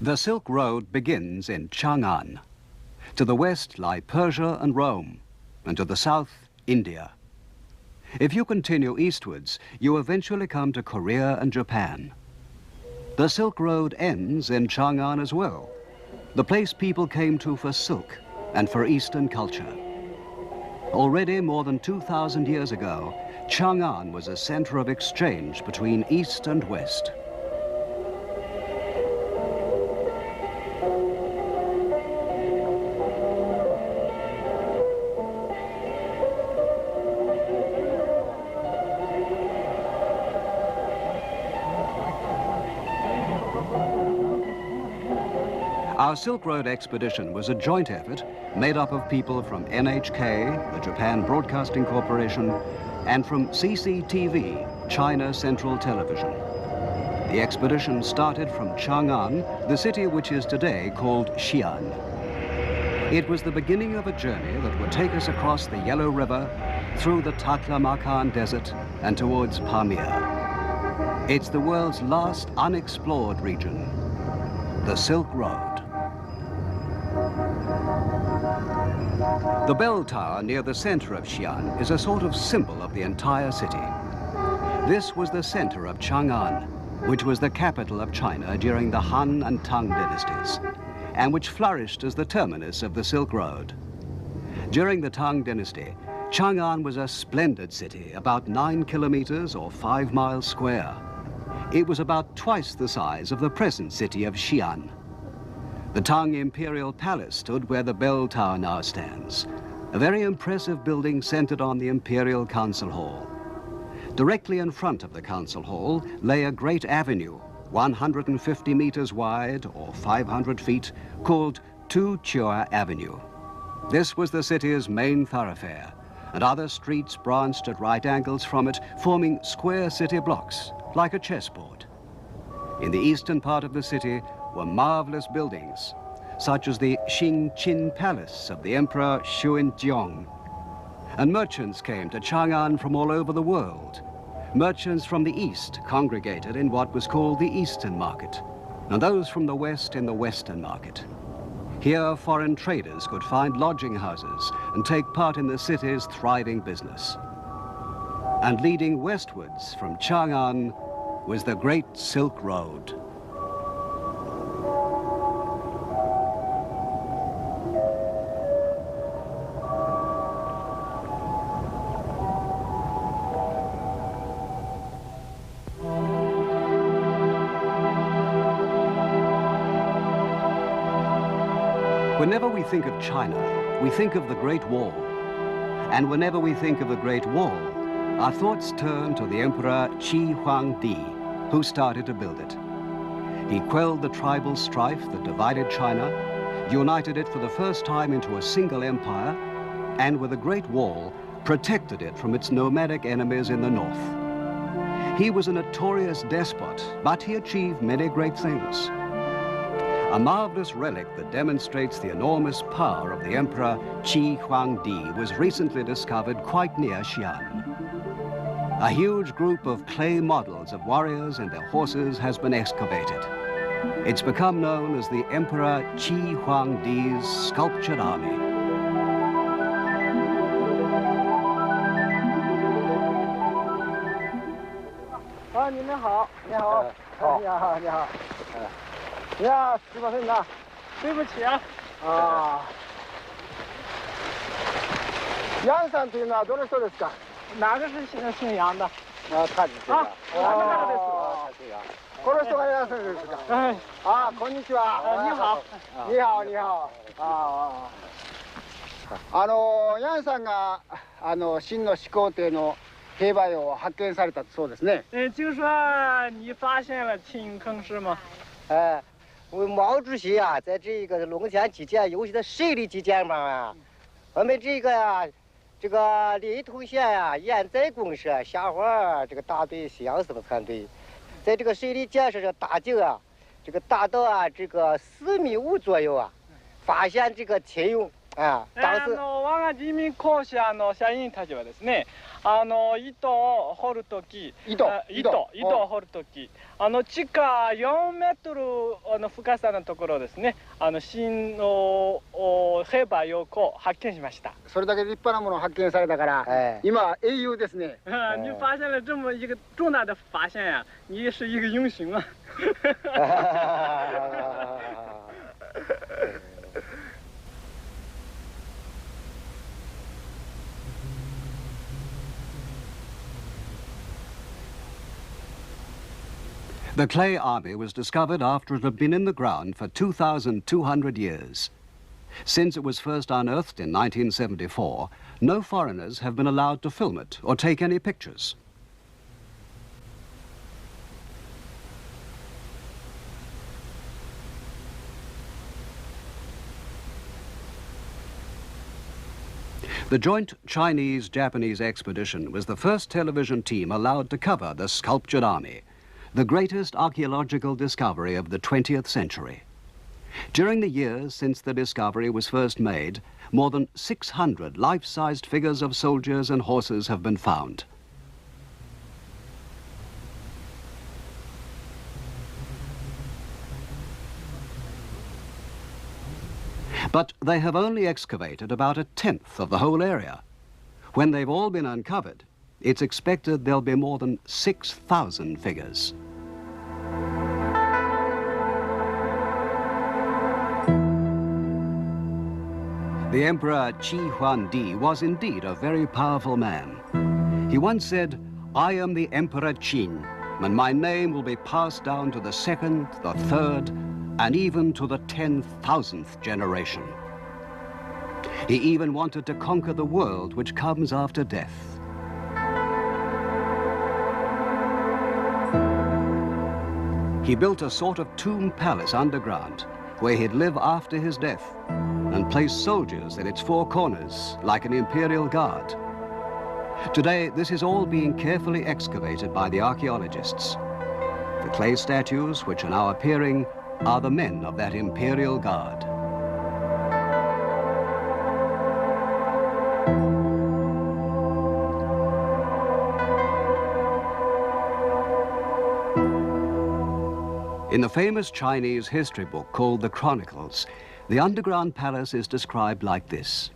The Silk Road begins in Chang'an. To the west lie Persia and Rome, and to the south, India. If you continue eastwards, you eventually come to Korea and Japan. The Silk Road ends in Chang'an as well, the place people came to for silk and for Eastern culture. Already more than 2,000 years ago, Chang'an was a center of exchange between East and West. Our Silk Road expedition was a joint effort made up of people from NHK, the Japan Broadcasting Corporation, and from CCTV, China Central Television. The expedition started from Chang'an, the city which is today called Xi'an. It was the beginning of a journey that would take us across the Yellow River, through the Taklamakan Desert, and towards Pamir. It's the world's last unexplored region, the Silk Road. The bell tower near the center of Xi'an is a sort of symbol of the entire city. This was the center of Chang'an, which was the capital of China during the Han and Tang dynasties, and which flourished as the terminus of the Silk Road. During the Tang dynasty, Chang'an was a splendid city, about 9 kilometers or 5 miles square. It was about twice the size of the present city of Xi'an. The Tang Imperial Palace stood where the bell tower now stands, a very impressive building centered on the Imperial Council Hall. Directly in front of the Council Hall lay a great avenue, 150 meters wide or 500 feet, called Tu Chua Avenue. This was the city's main thoroughfare, and other streets branched at right angles from it, forming square city blocks, like a chessboard. In the eastern part of the city were marvelous buildings, such as the Xingqin Palace of the Emperor Xuanzong. And merchants came to Chang'an from all over the world. Merchants from the east congregated in what was called the Eastern Market, and those from the west in the Western Market. Here, foreign traders could find lodging houses and take part in the city's thriving business. And leading westwards from Chang'an was the Great Silk Road. Whenever we think of China, we think of the Great Wall. And whenever we think of the Great Wall, our thoughts turn to the Emperor Qi Huangdi, who started to build it. He quelled the tribal strife that divided China, united it for the first time into a single empire, and with the Great Wall, protected it from its nomadic enemies in the north. He was a notorious despot, but he achieved many great things. A marvelous relic that demonstrates the enormous power of the Emperor Qi Huangdi was recently discovered quite near Xi'an. A huge group of clay models of warriors and their horses has been excavated. It's become known as the Emperor Qi Huangdi's sculptured army. Yeah, 对不起啊。啊。杨さんというのはどの人ですか？哪个是姓杨的？啊，他就是这个。咱们那个です。この人が楊さんですか？哎。あ、こんにちは。你好。你好、你好。ああ。楊さんが秦の始皇帝の兵馬俑を発見されたそうですね。就说你发现了秦坑是吗？哎。 毛主席啊，在这个龙泉基建尤其的水利基建方啊，我们这个临潼县呀、盐寨公社下伙这个大队西洋生产队，在这个水利建设上大井这个达到这个4.5米左右发现这个秦俑ああ、タンス。我が人民公社の社員たちはですね、糸を掘るとき、糸を掘るとき、地下4メートルの深さのところですね、新の黑白ヨコを発見しました。それだけ立派なものを発見されたから、今英雄ですね。你发现了这么一个重大的发现呀，你是一个英雄啊。The clay army was discovered after it had been in the ground for 2,200 years. Since it was first unearthed in 1974, no foreigners have been allowed to film it or take any pictures. The joint Chinese-Japanese expedition was the first television team allowed to cover the sculptured army, the greatest archaeological discovery of the 20th century. During the years since the discovery was first made, more than 600 life-sized figures of soldiers and horses have been found. But they have only excavated about a tenth of the whole area. When they've all been uncovered, it's expected there'll be more than 6,000 figures. The Emperor Qi Huangdi was indeed a very powerful man. He once said, "I am the Emperor Qin, and my name will be passed down to the second, the third, and even to the 10,000th generation." He even wanted to conquer the world which comes after death. He built a sort of tomb palace underground where he'd live after his death and place soldiers at its four corners like an imperial guard. Today, this is all being carefully excavated by the archaeologists. The clay statues which are now appearing are the men of that imperial guard. In the famous Chinese history book called the Chronicles, the underground palace is described like this.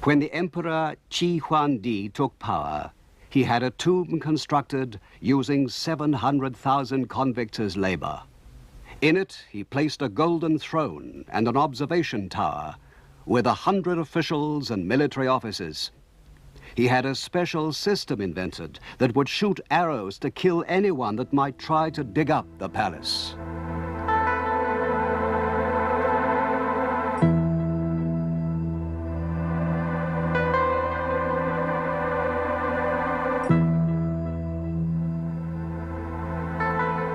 When the Emperor Qi Huangdi took power, he had a tomb constructed using 700,000 convicts as labor. In it, he placed a golden throne and an observation tower with 100 officials and military officers. He had a special system invented that would shoot arrows to kill anyone that might try to dig up the palace.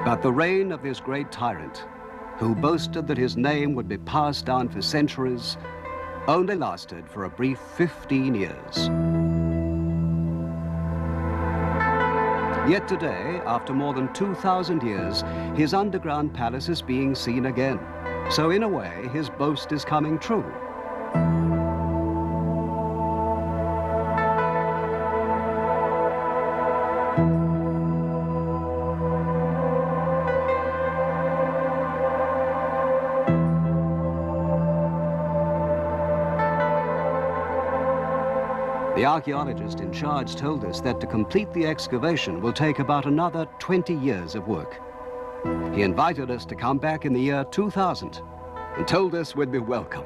But the reign of this great tyrant, who boasted that his name would be passed down for centuries, only lasted for a brief 15 years. Yet today, after more than 2,000 years, his underground palace is being seen again. So in a way, his boast is coming true. The archaeologist in charge told us that to complete the excavation will take about another 20 years of work. He invited us to come back in the year 2000 and told us we'd be welcome.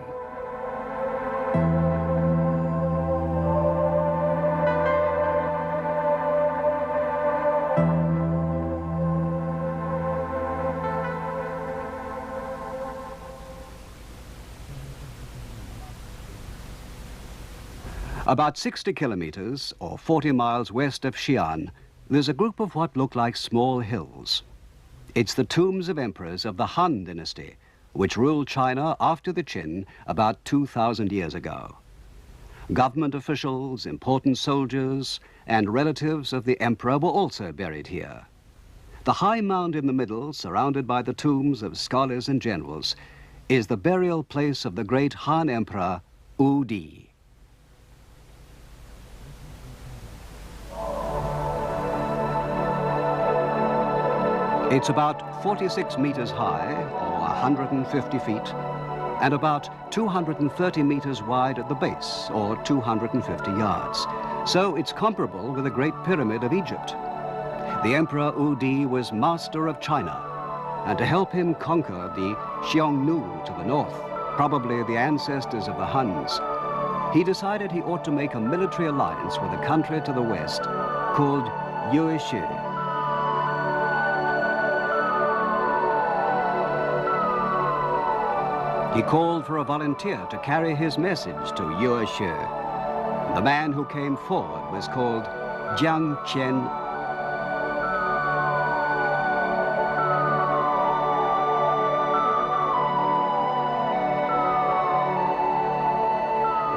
About 60 kilometers, or 40 miles west of Xi'an, there's a group of what look like small hills. It's the tombs of emperors of the Han dynasty, which ruled China after the Qin about 2,000 years ago. Government officials, important soldiers, and relatives of the emperor were also buried here. The high mound in the middle, surrounded by the tombs of scholars and generals, is the burial place of the great Han Emperor Wu Di. It's about 46 meters high, or 150 feet, and about 230 meters wide at the base, or 250 yards. So it's comparable with the Great Pyramid of Egypt. The Emperor Wu Di was master of China, and to help him conquer the Xiongnu to the north, probably the ancestors of the Huns, he decided he ought to make a military alliance with a country to the west called Yuezhi. He called for a volunteer to carry his message to Yuezhi. The man who came forward was called Jiang Qian.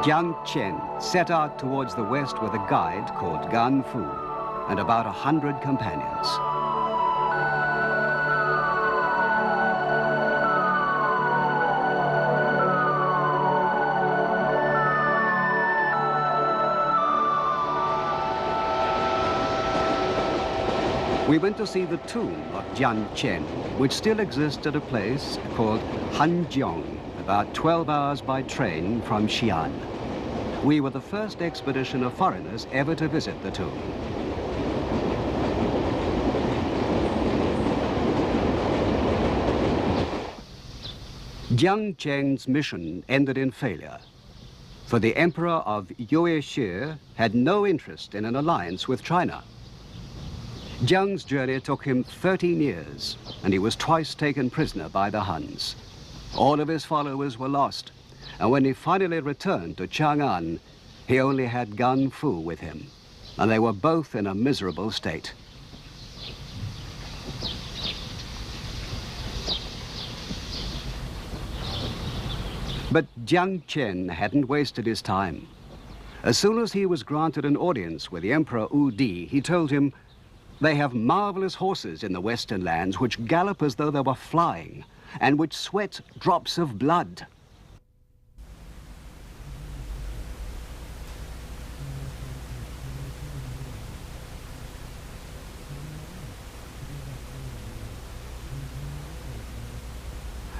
Jiang Qian set out towards the west with a guide called Gan Fu and about 100 companions. We went to see the tomb of Jiang Qian, which still exists at a place called Hanjiang, about 12 hours by train from Xi'an. We were the first expedition of foreigners ever to visit the tomb. Jiang Qian's mission ended in failure, for the emperor of Yuezhi had no interest in an alliance with China. Jiang's journey took him 13 years, and he was twice taken prisoner by the Huns. All of his followers were lost, and when he finally returned to Chang'an, he only had Gan Fu with him, and they were both in a miserable state. But Jiang Qian hadn't wasted his time. As soon as he was granted an audience with the Emperor Wu Di, he told him, "They have marvelous horses in the western lands which gallop as though they were flying, and which sweat drops of blood."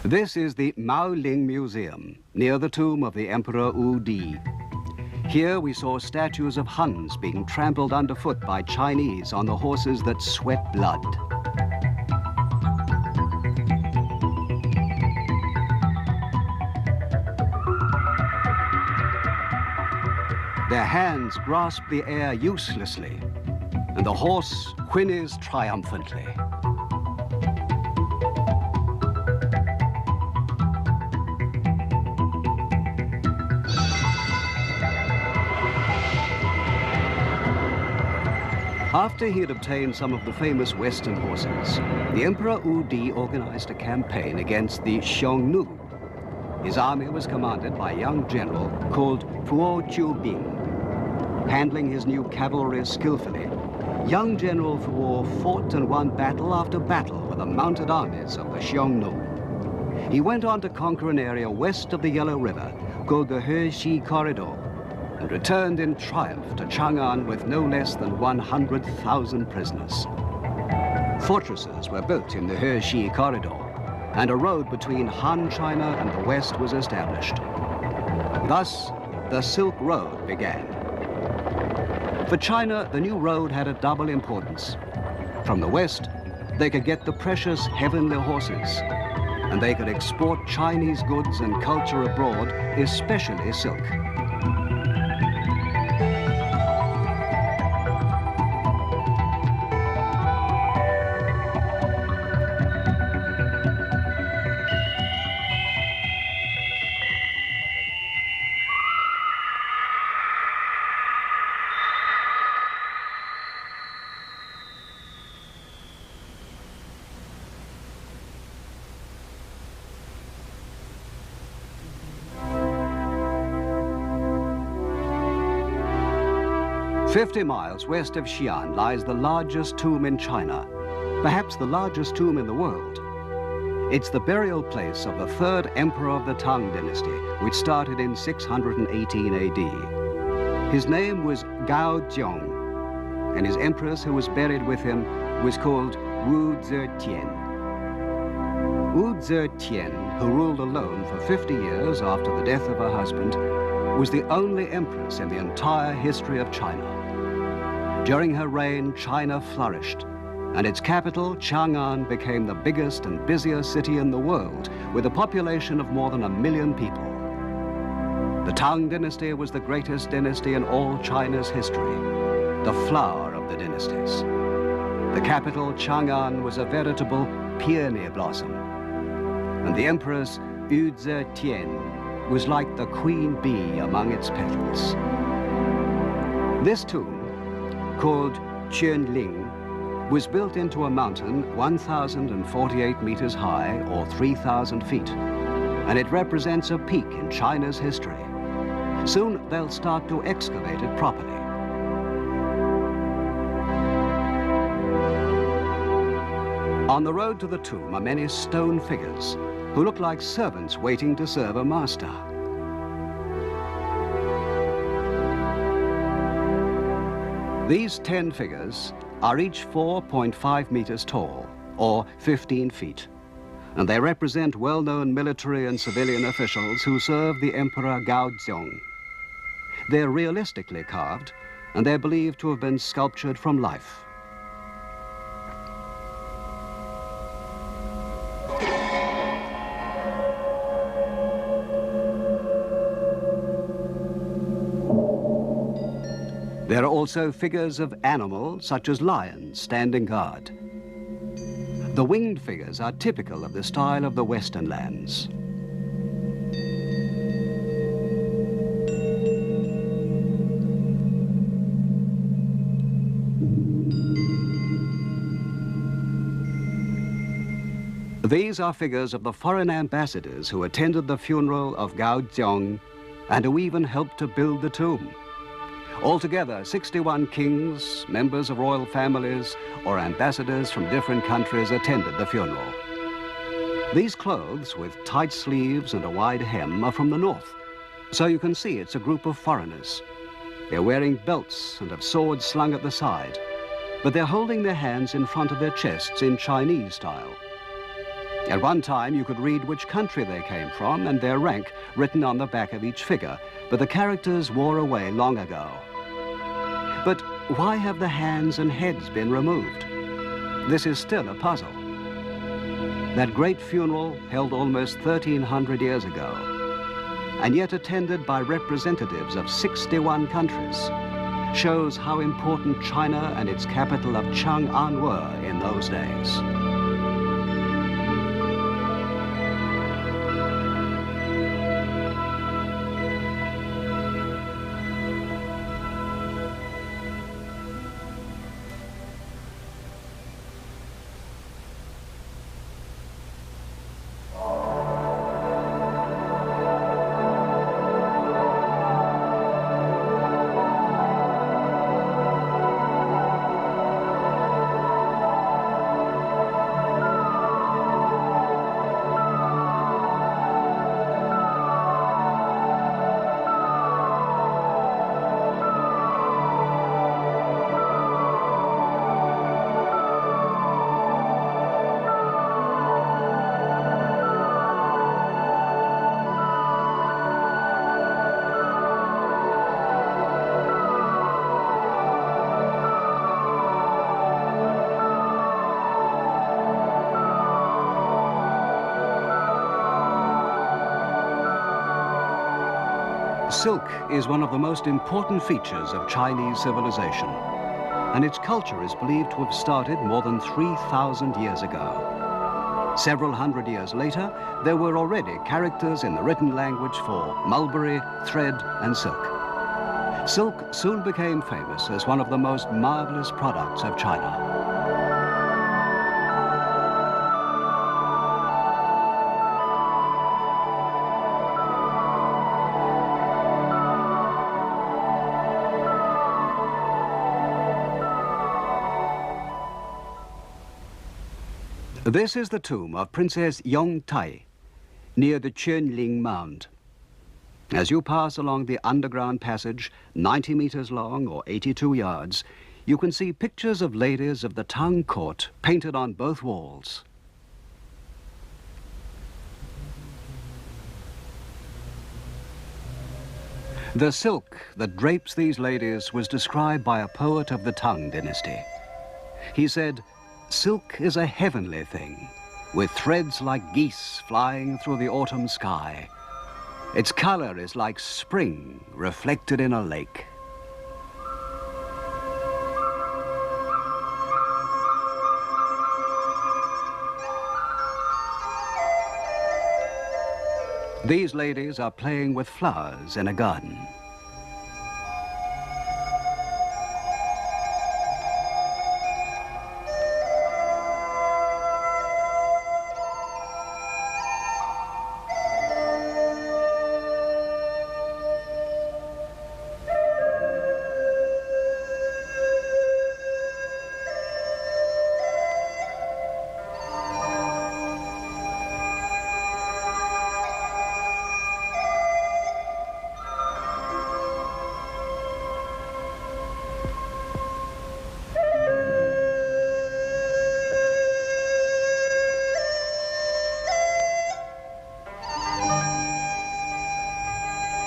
This is the Maoling Museum, near the tomb of the Emperor Wu Di. Here we saw statues of Huns being trampled underfoot by Chinese on the horses that sweat blood. Their hands grasp the air uselessly, and the horse whinnies triumphantly. After he had obtained some of the famous Western horses, the Emperor Wu Di organized a campaign against the Xiongnu. His army was commanded by a young general called Puo Chiu-bing. Handling his new cavalry skillfully, young General Puo fought and won battle after battle with the mounted armies of the Xiongnu. He went on to conquer an area west of the Yellow River called the He Corridor, and returned in triumph to Chang'an with no less than 100,000 prisoners. Fortresses were built in the He Corridor, and a road between Han China and the West was established. Thus, the Silk Road began. For China, the new road had a double importance. From the West, they could get the precious heavenly horses, and they could export Chinese goods and culture abroad, especially silk. "50 miles west of Xi'an lies the largest tomb in China, perhaps the largest tomb in the world. It's the burial place of the third emperor of the Tang dynasty, which started in 618 AD. His name was Gao Zhong, and his empress who was buried with him was called Wu Zetian. Wu Zetian, who ruled alone for 50 years after the death of her husband, was the only empress in the entire history of China. During her reign, China flourished, and its capital, Chang'an, became the biggest and busiest city in the world, with a population of more than 1 million people. The Tang dynasty was the greatest dynasty in all China's history, the flower of the dynasties. The capital, Chang'an, was a veritable peony blossom, and the empress, Wu Zetian, was like the queen bee among its petals. This tomb, called Quanling, was built into a mountain 1,048 meters high, or 3,000 feet, and it represents a peak in China's history. Soon they'll start to excavate it properly. On the road to the tomb are many stone figures who look like servants waiting to serve a master. These 10 figures are each 4.5 meters tall, or 15 feet, and they represent well-known military and civilian officials who served the Emperor Gao Zhong. They're realistically carved, and they're believed to have been sculptured from life. There are also figures of animals, such as lions, standing guard. The winged figures are typical of the style of the Western lands. These are figures of the foreign ambassadors who attended the funeral of Gao Zhong and who even helped to build the tomb. Altogether, 61 kings, members of royal families, or ambassadors from different countries attended the funeral. These clothes, with tight sleeves and a wide hem, are from the north, so you can see it's a group of foreigners. They're wearing belts and have swords slung at the side, but they're holding their hands in front of their chests in Chinese style. At one time, you could read which country they came from and their rank written on the back of each figure, but the characters wore away long ago. But why have the hands and heads been removed? This is still a puzzle. That great funeral, held almost 1,300 years ago, and yet attended by representatives of 61 countries, shows how important China and its capital of Chang'an were in those days. Silk is one of the most important features of Chinese civilization, and its culture is believed to have started more than 3,000 years ago. Several hundred years later, there were already characters in the written language for mulberry, thread, and silk. Silk soon became famous as one of the most marvelous products of China. This is the tomb of Princess Yong Tai, near the Chunling Mound. As you pass along the underground passage, 90 meters long or 82 yards, you can see pictures of ladies of the Tang court painted on both walls. The silk that drapes these ladies was described by a poet of the Tang dynasty. He said, "Silk is a heavenly thing, with threads like geese flying through the autumn sky. Its color is like spring reflected in a lake." These ladies are playing with flowers in a garden.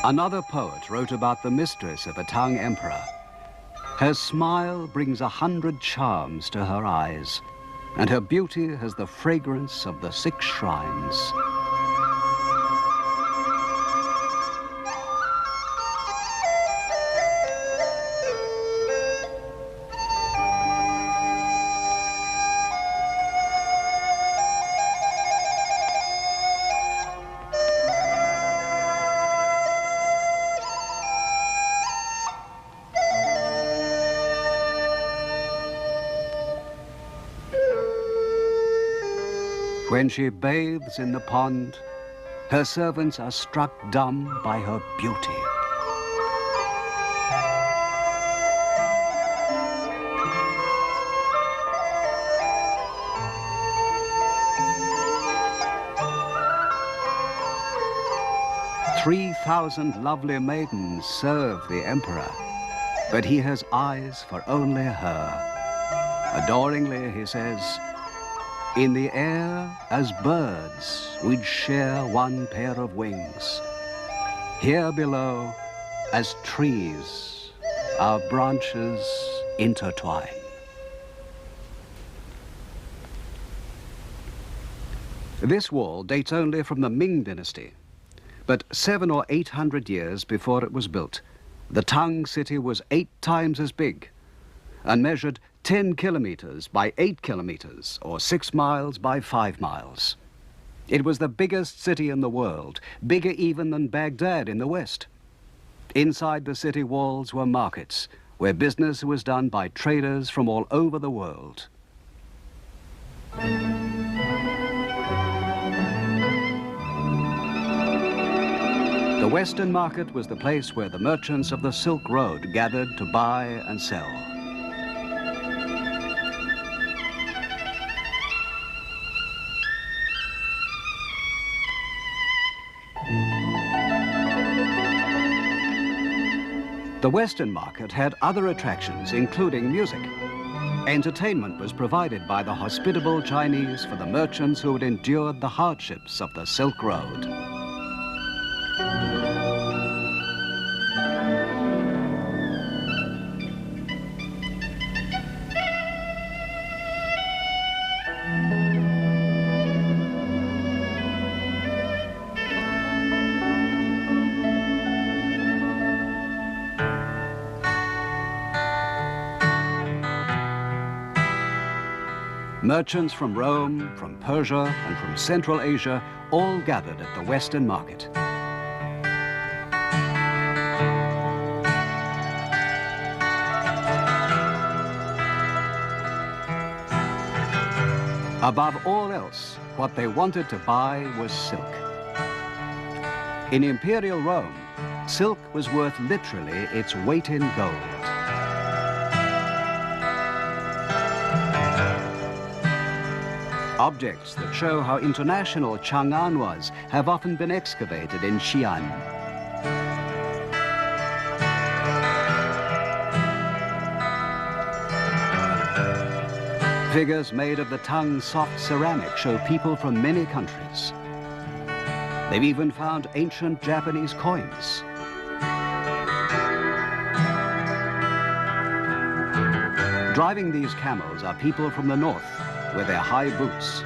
Another poet wrote about the mistress of a Tang emperor. Her smile brings 100 charms to her eyes, and her beauty has the fragrance of the 6 shrines. When she bathes in the pond, her servants are struck dumb by her beauty. "3,000 lovely maidens serve the emperor, but he has eyes for only her." Adoringly, he says, "In the air, as birds, we'd share one pair of wings. Here below, as trees, our branches intertwine." This wall dates only from the Ming dynasty, but 700 or 800 years before it was built, the Tang city was 8 times as big and measured 10 kilometers by 8 kilometers, or 6 miles by 5 miles. It was the biggest city in the world, bigger even than Baghdad in the west. Inside the city walls were markets, where business was done by traders from all over the world. The Western Market was the place where the merchants of the Silk Road gathered to buy and sell. The Western Market had other attractions, including music. Entertainment was provided by the hospitable Chinese for the merchants who had endured the hardships of the Silk Road. Merchants from Rome, from Persia, and from Central Asia all gathered at the Western Market. Above all else, what they wanted to buy was silk. In Imperial Rome, silk was worth literally its weight in gold. Objects that show how international Chang'an was have often been excavated in Xi'an. Figures made of the Tang soft ceramic show people from many countries. They've even found ancient Japanese coins. Driving these camels are people from the north with their high boots.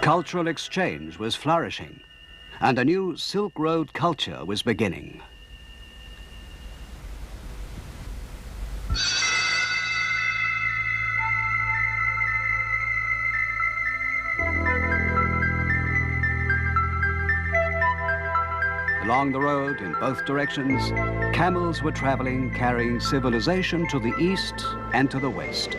Cultural exchange was flourishing, and a new Silk Road culture was beginning. Along the road, in both directions, camels were traveling, carrying civilization to the east and to the west.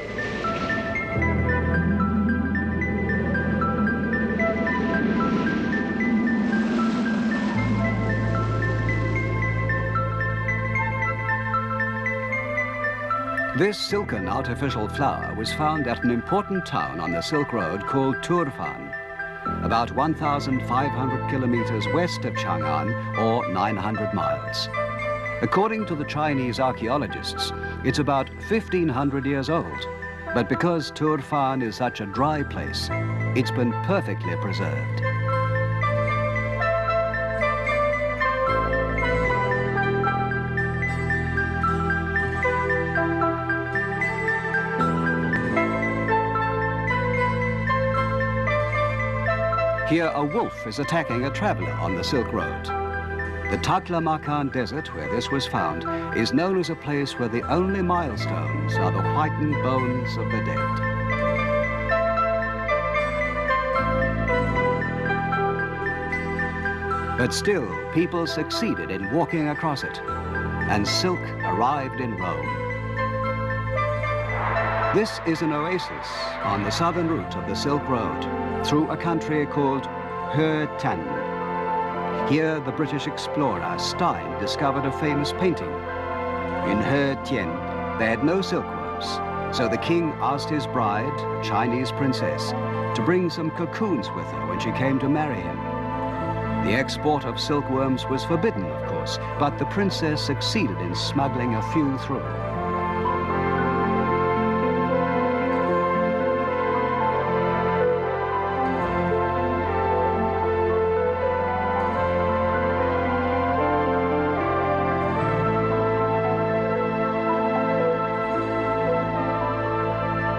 This silken artificial flower was found at an important town on the Silk Road called Turfan, about 1,500 kilometers west of Chang'an, or 900 miles. According to the Chinese archaeologists, it's about 1,500 years old, but because Turfan is such a dry place, it's been perfectly preserved. Here, a wolf is attacking a traveler on the Silk Road. The Taklamakan Desert, where this was found, is known as a place where the only milestones are the whitened bones of the dead. But still, people succeeded in walking across it, and silk arrived in Rome. This is an oasis on the southern route of the Silk Road, through a country called He Tan. Here, the British explorer Stein discovered a famous painting. In He Tien, they had no silkworms, so the king asked his bride, a Chinese princess, to bring some cocoons with her when she came to marry him. The export of silkworms was forbidden, of course, but the princess succeeded in smuggling a few through.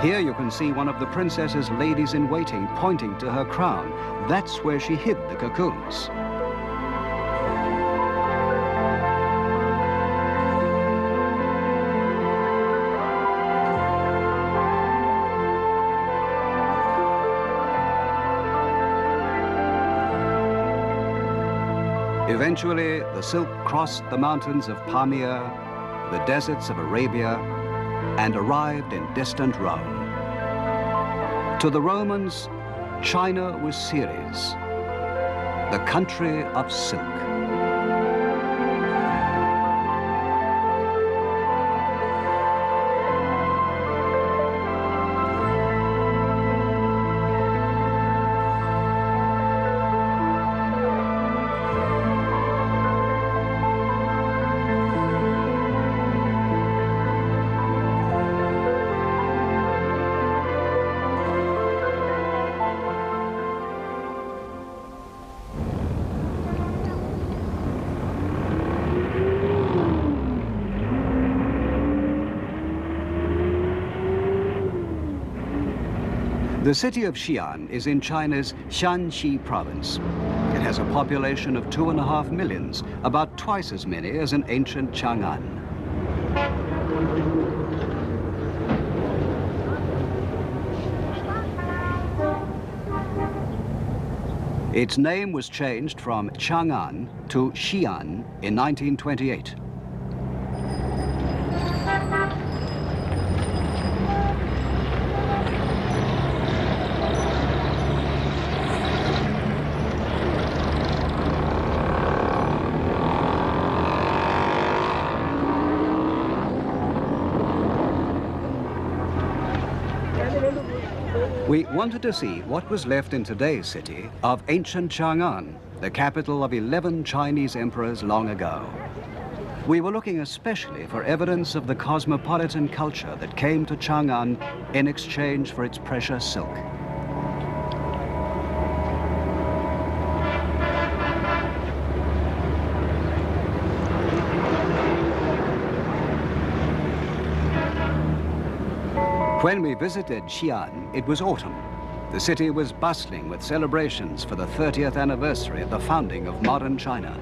Here you can see one of the princess's ladies-in-waiting pointing to her crown. That's where she hid the cocoons. Eventually, the silk crossed the mountains of Pamir, the deserts of Arabia, and arrived in distant Rome. To the Romans, China was Ceres, the country of silk. The city of Xi'an is in China's Shanxi province. It has a population of 2.5 million, about twice as many as in ancient Chang'an. Its name was changed from Chang'an to Xi'an in 1928. We wanted to see what was left in today's city of ancient Chang'an, the capital of 11 Chinese emperors long ago. We were looking especially for evidence of the cosmopolitan culture that came to Chang'an in exchange for its precious silk. When we visited Xi'an, it was autumn. The city was bustling with celebrations for the 30th anniversary of the founding of modern China.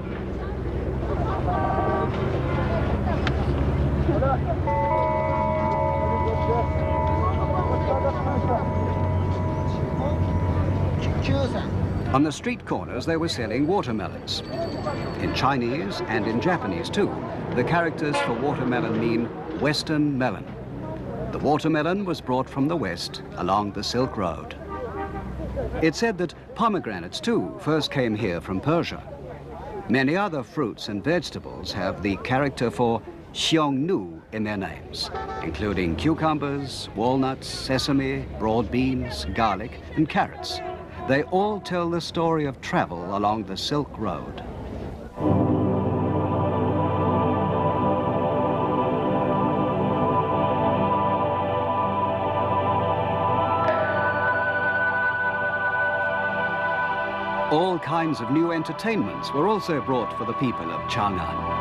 On the street corners, they were selling watermelons. In Chinese and in Japanese, too, the characters for watermelon mean Western melon. The watermelon was brought from the west along the Silk Road. It's said that pomegranates, too, first came here from Persia. Many other fruits and vegetables have the character for xiongnu in their names, including cucumbers, walnuts, sesame, broad beans, garlic, and carrots. They all tell the story of travel along the Silk Road. All kinds of new entertainments were also brought for the people of Chang'an.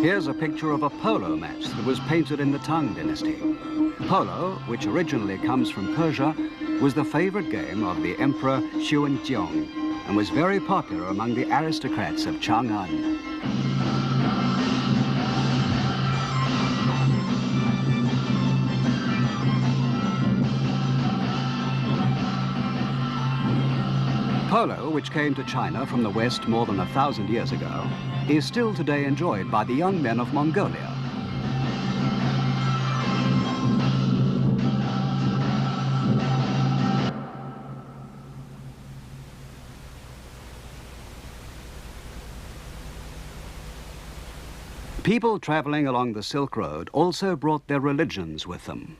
Here's a picture of a polo match that was painted in the Tang dynasty. Polo, which originally comes from Persia, was the favorite game of the Emperor Xuanzong and was very popular among the aristocrats of Chang'an. Polo, which came to China from the West more than 1,000 years ago, is still today enjoyed by the young men of Mongolia. People traveling along the Silk Road also brought their religions with them.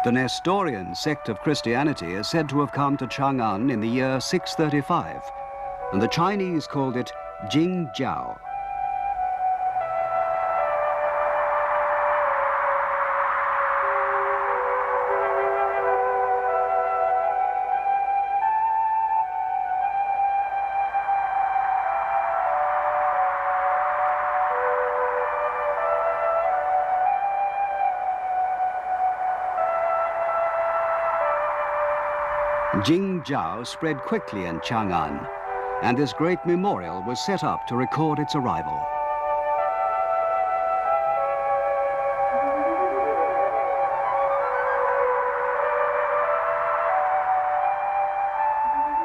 The Nestorian sect of Christianity is said to have come to Chang'an in the year 635, and the Chinese called it Jingjiao. Jingjiao spread quickly in Chang'an, and this great memorial was set up to record its arrival.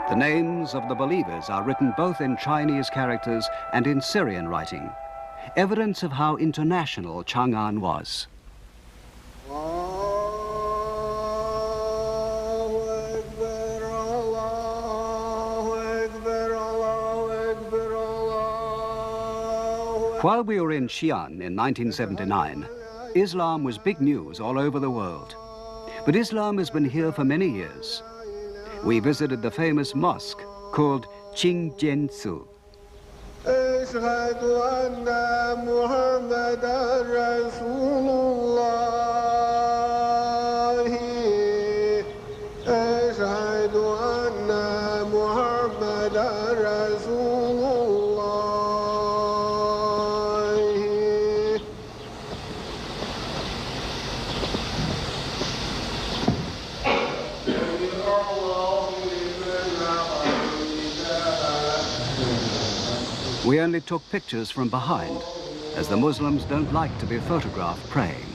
The names of the believers are written both in Chinese characters and in Syrian writing, evidence of how international Chang'an was. While we were in Xi'an in 1979, Islam was big news all over the world. But Islam has been here for many years. We visited the famous mosque called Qingjiansu. We only took pictures from behind, as the Muslims don't like to be photographed praying.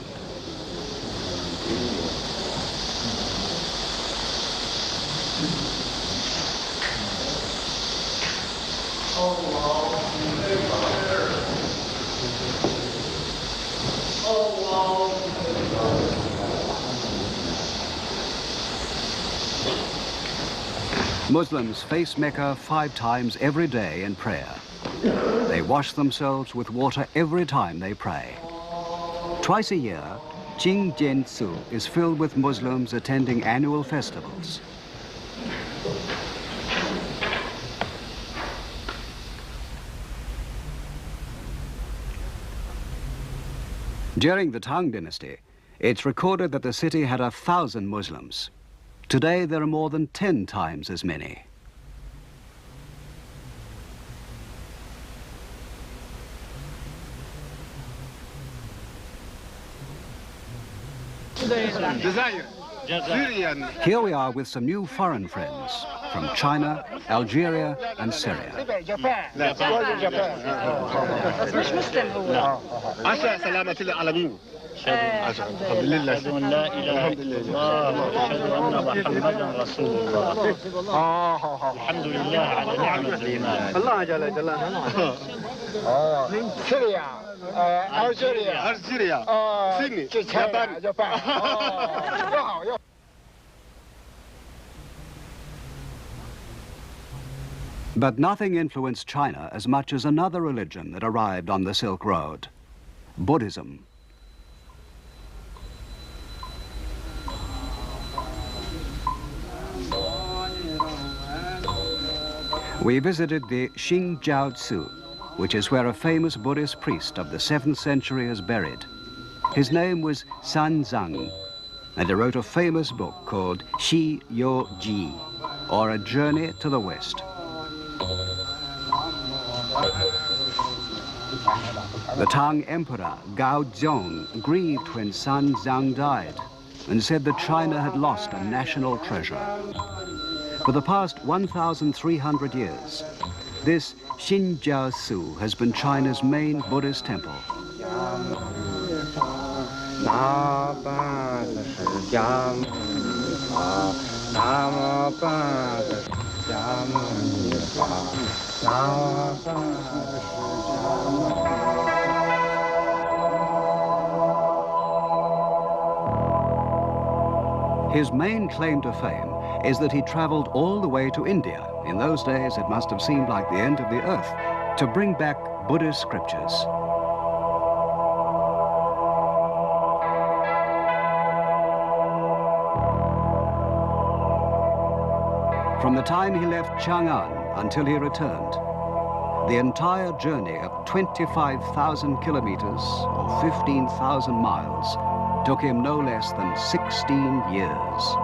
Muslims face Mecca 5 times every day in prayer. They wash themselves with water every time they pray. Twice a year, Qingjiansu is filled with Muslims attending annual festivals. During the Tang Dynasty, it's recorded that the city had 1,000 Muslims. Today, there are more than 10 times as many. Here we are with some new foreign friends from China, Algeria, and Syria. Algeria, Sydney, Japan. But nothing influenced China as much as another religion that arrived on the Silk Road, Buddhism. We visited the Xingjiaozu, which is where a famous Buddhist priest of the 7th century is buried. His name was Sanzang, and he wrote a famous book called Xi Yo Ji, or A Journey to the West. The Tang Emperor Gao Zhong grieved when Sanzang died and said that China had lost a national treasure. For the past 1,300 years, this Xingjiaozu has been China's main Buddhist temple. His main claim to fame is that he traveled all the way to India. In those days, it must have seemed like the end of the earth, to bring back Buddhist scriptures. From the time he left Chang'an until he returned, the entire journey of 25,000 kilometers or 15,000 miles took him no less than 16 years.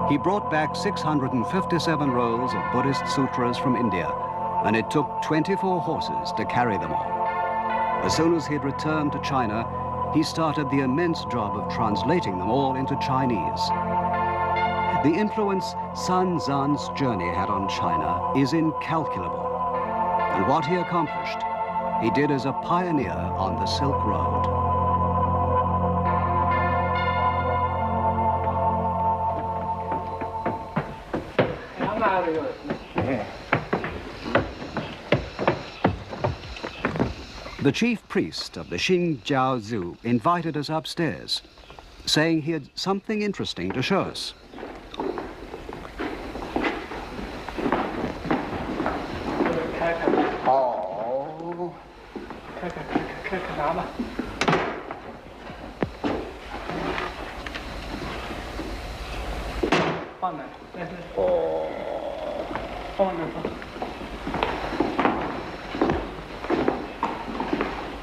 He brought back 657 rolls of Buddhist sutras from India, and it took 24 horses to carry them all. As soon as he'd returned to China, he started the immense job of translating them all into Chinese. The influence Sanzang's journey had on China is incalculable, and what he accomplished, he did as a pioneer on the Silk Road. The chief priest of the Xinjiao Zoo invited us upstairs, saying he had something interesting to show us.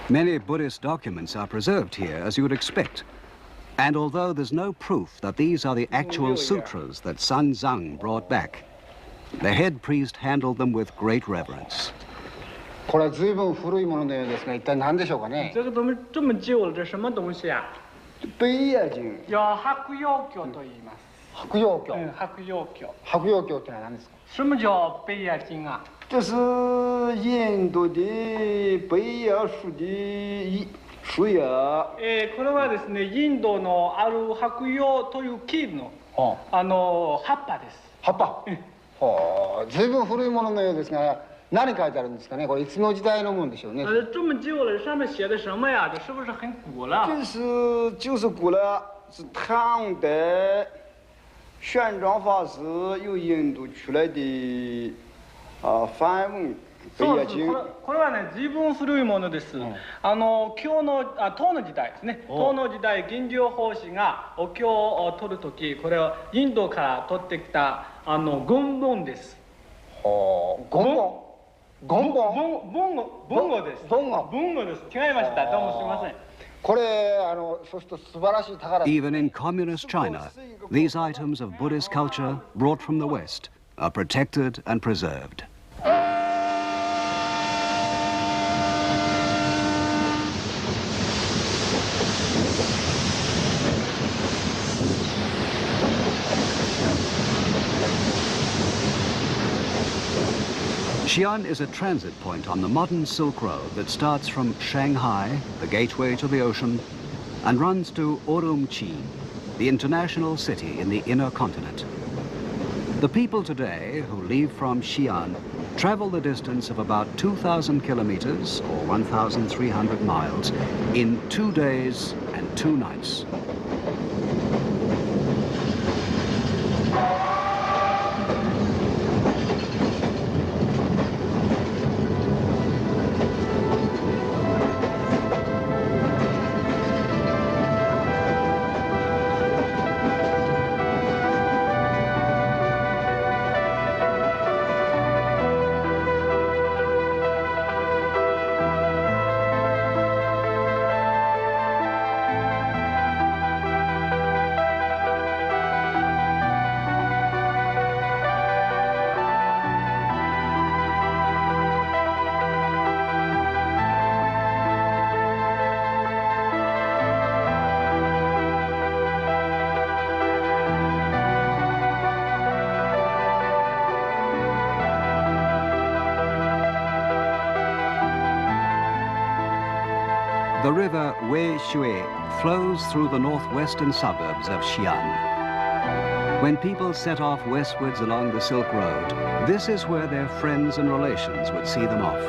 Many Buddhist documents are preserved here, as you would expect. And although there's no proof that these are the actual sutras that Sun Zhang brought back, the head priest handled them with great reverence. これは随分古いもののようですが、一体何でしょうかね。这个东西这么旧了，这什么东西啊？北野经。叫白曜経と言います。白曜経。白曜経。白曜経ってのは何ですか？什么叫北野经啊？这是印度的北野树的树叶。これはですね、インドのある白葉という木の葉っぱです。葉っぱ。随分古いもののようですが。何書いてあるんですかね？これいつの時代のもんでしょうね。这么旧了，上面写的什么呀？这是不是很古了？就是古了，是唐代玄奘法师由印度出来的梵文北野经。これはね、随分古いものです。唐の時代ですね。唐の時代、銀龍法師がお経を取るとき、これをインドから取ってきた軍文です。軍文。文語です。文語です。違いました。どうもすみません。これそうすると素晴らしい宝。Even in communist China, these items of Buddhist culture brought from the West are protected and preserved. Xi'an is a transit point on the modern Silk Road that starts from Shanghai, the gateway to the ocean, and runs to Urumqi, the international city in the inner continent. The people today who leave from Xi'an travel the distance of about 2,000 kilometers, or 1,300 miles, in 2 days and 2 nights. The river Weishui flows through the northwestern suburbs of Xi'an. When people set off westwards along the Silk Road, this is where their friends and relations would see them off.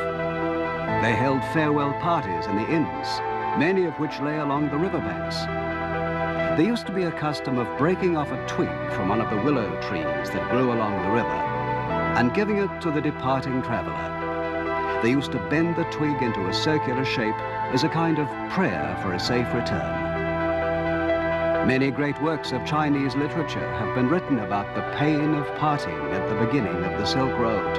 They held farewell parties in the inns, many of which lay along the riverbanks. There used to be a custom of breaking off a twig from one of the willow trees that grew along the river and giving it to the departing traveler. They used to bend the twig into a circular shape as a kind of prayer for a safe return. Many great works of Chinese literature have been written about the pain of parting at the beginning of the Silk Road,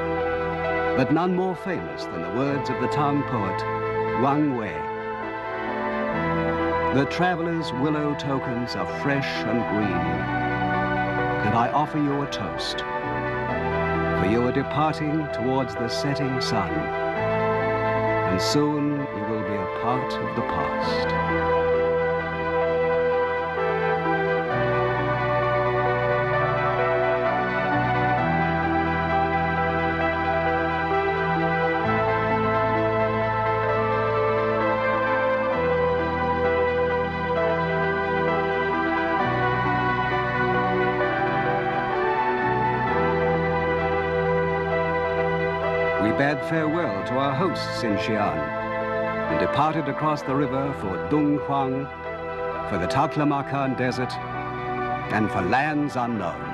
but none more famous than the words of the Tang poet Wang Wei. The traveler's willow tokens are fresh and green, and I offer you a toast, for you are departing towards the setting sun, and soon you will be a part of the past. We bade farewell to our hosts in Xi'an and departed across the river for Donghuang, for the Taklamakan Desert, and for lands unknown.